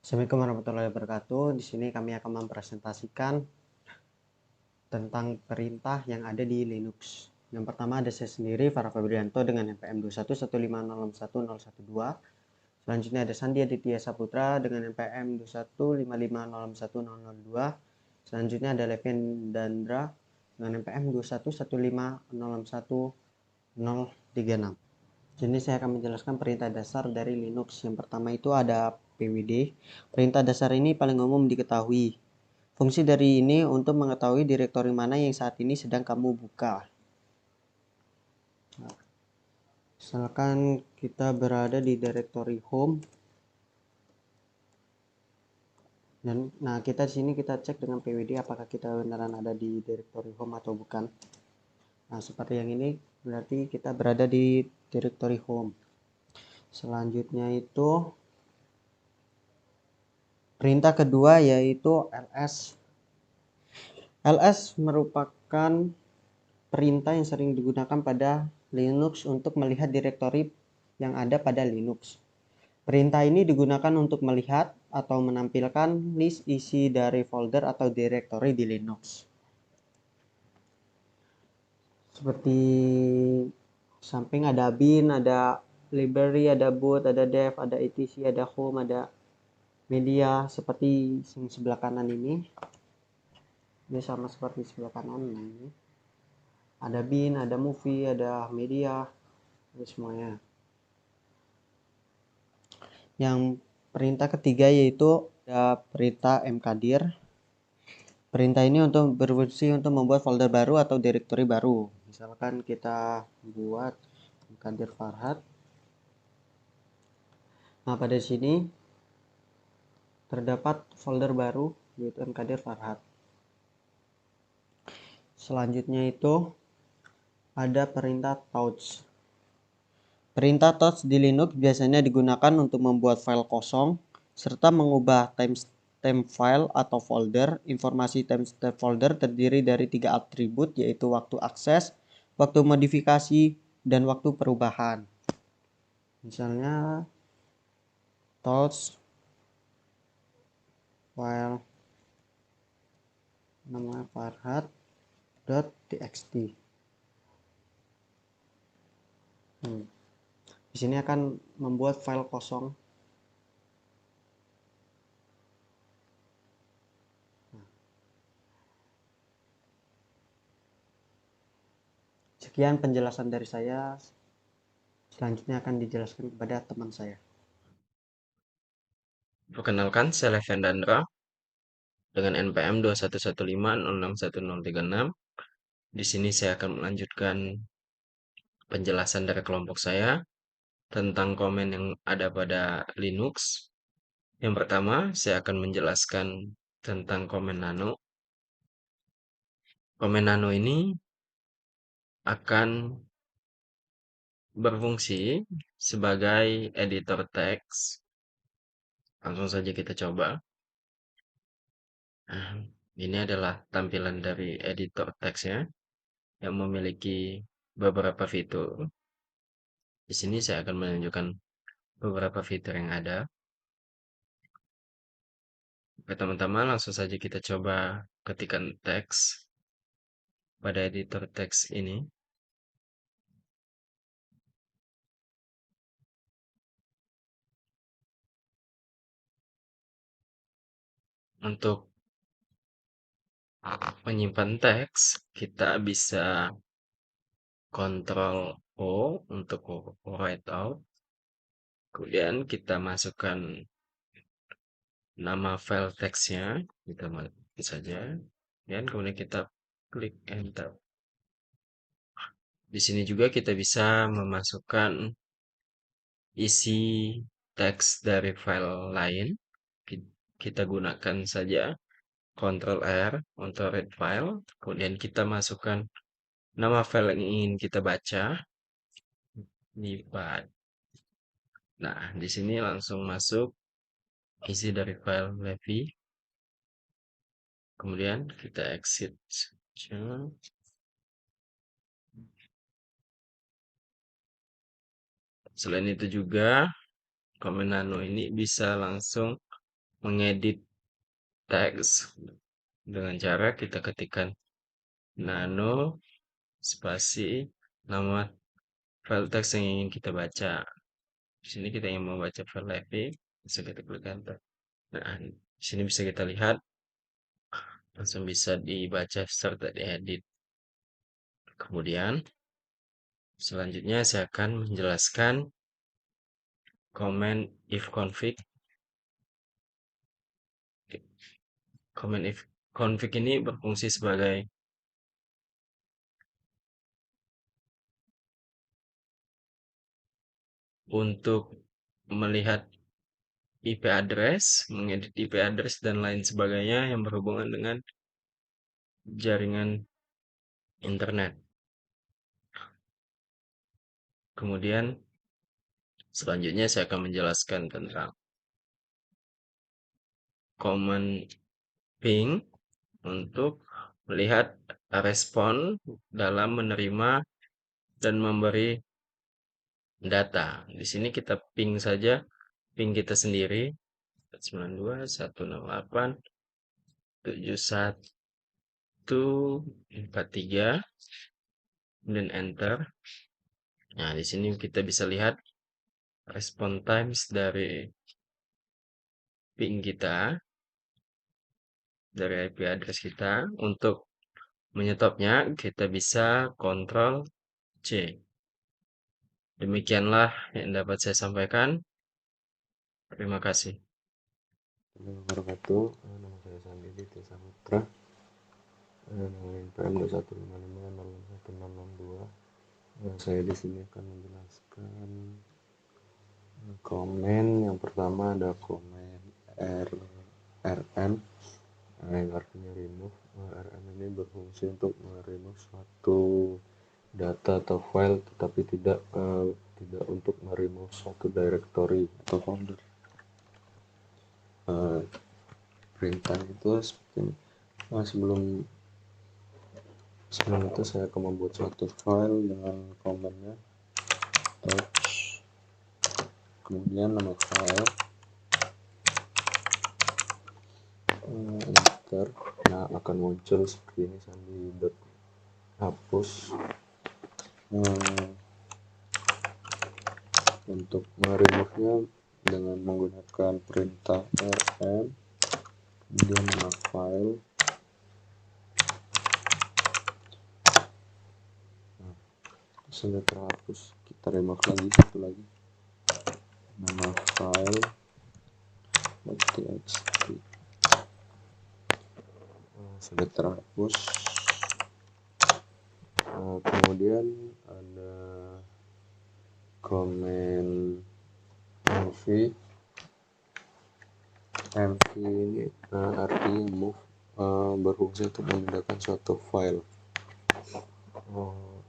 Assalamualaikum warahmatullahi wabarakatuh. Di sini kami akan mempresentasikan tentang perintah yang ada di Linux. Yang pertama ada saya sendiri, Farah Febrianto dengan NPM 211506112. Selanjutnya ada Sandi Aditya Saputra dengan NPM 215506100. Selanjutnya ada Levin Dandra dengan NPM 21150610036. Jadi saya akan menjelaskan perintah dasar dari Linux. Yang pertama itu ada pwd. Perintah dasar ini paling umum diketahui. Fungsi dari ini untuk mengetahui direktori mana yang saat ini sedang kamu buka. Misalkan kita berada di direktori home. Dan kita di sini kita cek dengan pwd apakah kita beneran ada di direktori home atau bukan. Nah, seperti yang ini berarti kita berada di direktori home. Selanjutnya itu perintah kedua yaitu ls. ls merupakan perintah yang sering digunakan pada Linux untuk melihat direktori yang ada pada Linux. Perintah ini digunakan untuk melihat atau menampilkan list isi dari folder atau direktori di Linux. Seperti samping ada bin, ada library, ada boot, ada dev, ada etc, ada home, ada media, seperti yang sebelah kanan ini. Ini sama seperti sebelah kanan ini. Ada bin, ada movie, ada media, ada semuanya. Yang perintah ketiga yaitu ada perintah mkdir. Perintah ini untuk berfungsi untuk membuat folder baru atau direktori baru. Misalkan kita buat mkdir Farhat. Nah, pada sini terdapat folder baru yaitu mkdir Farhat. Selanjutnya itu ada perintah touch. Perintah touch di Linux biasanya digunakan untuk membuat file kosong serta mengubah timestamp file atau folder. Informasi timestamp folder terdiri dari 3 atribut yaitu waktu akses, waktu modifikasi, dan waktu perubahan. Misalnya touch file nama farhat.txt. Di sini akan membuat file kosong. Sekian penjelasan dari saya. Selanjutnya akan dijelaskan kepada teman saya. Perkenalkan, saya Levin Dandra dengan NPM 21150610036. Di sini saya akan melanjutkan penjelasan dari kelompok saya tentang komen yang ada pada Linux. Yang pertama, saya akan menjelaskan tentang komen nano. Komen nano ini akan berfungsi sebagai editor teks. Langsung saja kita coba. Nah, ini adalah tampilan dari editor teksnya yang memiliki beberapa fitur. Di sini saya akan menunjukkan beberapa fitur yang ada. Pertama-tama langsung saja kita coba ketikkan teks pada editor teks ini. Untuk menyimpan teks, kita bisa Ctrl O untuk write out. Kemudian kita masukkan nama file teksnya, kita masukin saja. Dan kemudian kita klik enter. Di sini juga kita bisa memasukkan isi teks dari file lain. Kita gunakan saja Ctrl R untuk read file. Kemudian kita masukkan nama file yang ingin kita baca. Nah, di sini langsung masuk isi dari file Levi. Kemudian kita exit. Selain itu juga, komen nano ini bisa langsung mengedit teks dengan cara kita ketikkan nano spasi nama file teks yang ingin kita baca. Di sini kita ingin membaca file live, bisa kita klik enter. Nah, di sini bisa kita lihat langsung bisa dibaca serta diedit. Kemudian selanjutnya saya akan menjelaskan command if config. Command if config ini berfungsi sebagai untuk melihat IP address, mengedit IP address dan lain sebagainya yang berhubungan dengan jaringan internet. Kemudian selanjutnya saya akan menjelaskan tentang command ping untuk melihat respon dalam menerima dan memberi data. Di sini kita ping saja, ping kita sendiri 92.168.7143 dan enter. Nah, di sini kita bisa lihat respon times dari ping kita, dari IP address kita. Untuk menyetopnya, kita bisa Ctrl C. Demikianlah yang dapat saya sampaikan. Terima kasih. Wabarakatuh. Nama saya Sandi Ditya Saputra dengan NPM 215506162. Saya di sini akan menjelaskan komen. Yang pertama ada komen rm yang artinya remove. Rm ini berfungsi untuk remove suatu data atau file, tetapi tidak untuk remove suatu directory atau folder. Perintah itu seperti ini. Sebelum itu saya akan membuat suatu file dengan komennya touch, kemudian nama file, enter. Nah, akan muncul seperti ini, sandi.hapus. Untuk meremove-nya dengan menggunakan perintah rm, kemudian nama file. Sudah terhapus, kita remove lagi satu lagi, nama file .txt. Sudah terhapus. Kemudian ada komen mv ini artinya move, berfungsi untuk memindahkan suatu file.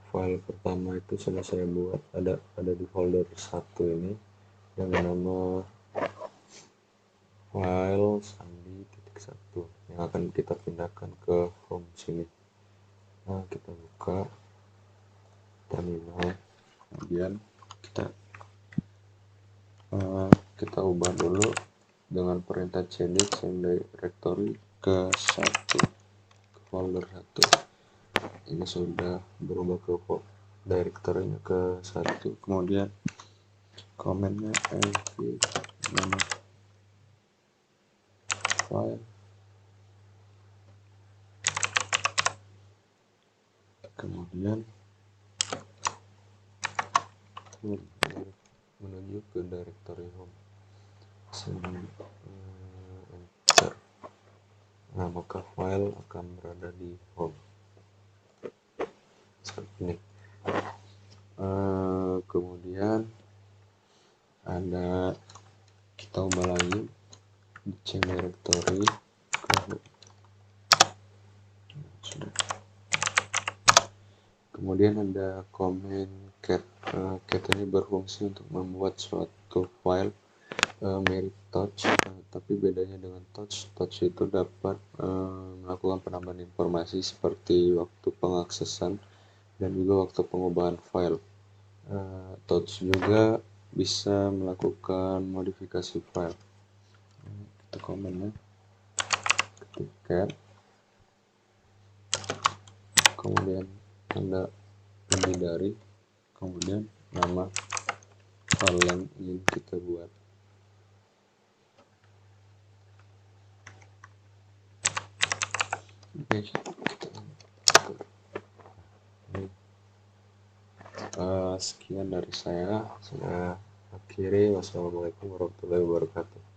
File pertama itu sudah saya buat, ada di folder 1 ini dengan nama file sandi.1 yang akan kita pindahkan ke home sini. Nah, kita buka terminal, kemudian kita ubah dulu dengan perintah cd change directory ke folder 1. Ini sudah berubah ke directory-nya ke 1. Kemudian komennya mv nama file, kemudian menuju ke directory home. Enter. Nah, maka file akan berada di home seperti ini. Kemudian ada, kita ubah lagi di change directory ke home. Sudah. Kemudian ada komen cat. Cat ini berfungsi untuk membuat suatu file mirip touch, tapi bedanya dengan touch itu dapat melakukan penambahan informasi seperti waktu pengaksesan dan juga waktu pengubahan file. Touch juga bisa melakukan modifikasi file. Kita komennya ketik cat, kemudian tanda lebih dari, kemudian nama file yang ingin kita buat. Oke, sekian dari saya akhiri. Wassalamualaikum warahmatullahi wabarakatuh.